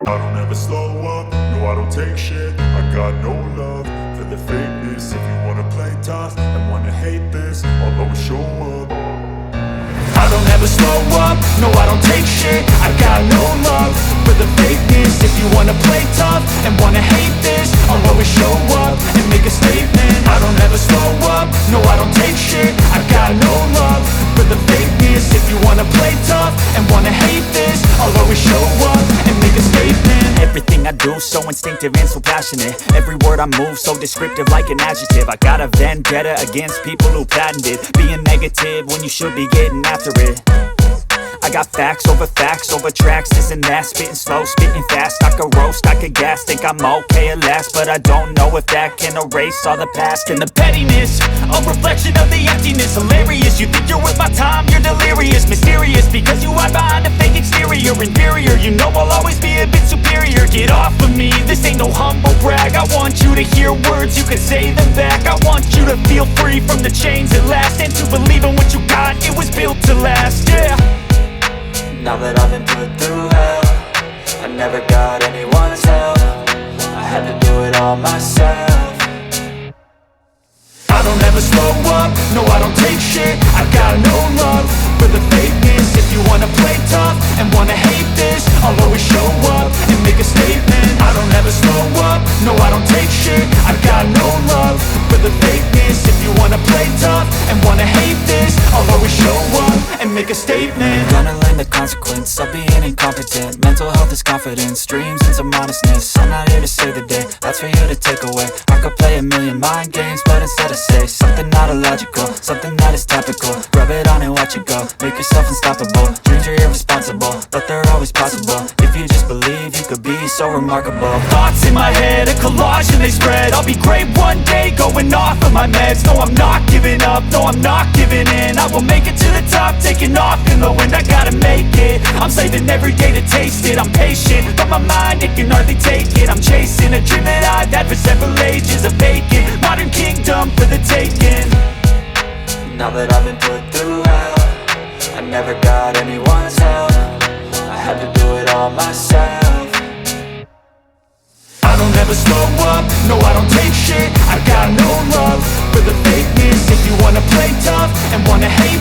I don't ever slow up, no I don't take shit. I got no love for the fakeness. If you wanna play tough and wanna hate this, I'll always show up. I don't ever slow up, no I don't take shit. I got no love for the fakeness. If you wanna play tough and wanna hate this, I'll always show up and make a statement. I don't ever slow up, no I don't take shit. I got no love for the fakeness. If you wanna play tough and wanna hate this, I'll always show up and make a statement. Everything I do so instinctive and so passionate. Every word I move so descriptive like an adjective. I got a vendetta against people who patented being negative when you should be getting after it. I got facts over tracks, this and that. Spitting slow, spitting fast. I could roast, I could gas. Think I'm okay at last, but I don't know if that can erase all the past. And the pettiness, a reflection of the emptiness. Hilarious, you think you're worth my time, you're delirious. Mysterious, because you hide behind a fake exterior. Inferior, you know I'll always be a bit superior. Get off of me, this ain't no humble brag. I want you to hear words, you can say them back. I want you to feel free from the chains at last, and to believe in what you got, it was built to last, yeah. Now that I've been put through hell, I never got anyone's help. I had to do it all myself. I don't ever slow up, no I don't take shit. I got no love for the fakeness. If you wanna play tough and wanna hate this, I'll always show up and make a statement. I don't ever slow up, no I don't take shit. I got no love for the fakeness. If you wanna play tough and wanna hate this, I'll always show up and make a statement. Gonna learn the consequence of being incompetent. Mental health is confidence, dreams and some honestness. I'm not here to save the day, that's for you to take away. I could play a million mind games, but instead I say something not illogical, something that is topical. Rub it on and watch it go, make yourself unstoppable. Dreams are irresponsible, but they're always possible. If you just believe, you could be so remarkable. Thoughts in my head, a collage and they spread. I'll be great one day, going off of my meds. No, I'm not giving up, no, I'm not giving in. I will make it to the top, taking off in the wind. I gotta make it, I'm saving every day to taste it. I'm patient, but my mind, it can hardly take it. I'm chasing a dream that I've had for several ages. A vacant, modern kingdom for the taking. Now that I've been put through hell, I never got anyone's help. I had to do it all myself. I don't ever slow up, no I don't take shit. I got no love for the fakeness. If you wanna play tough and wanna hate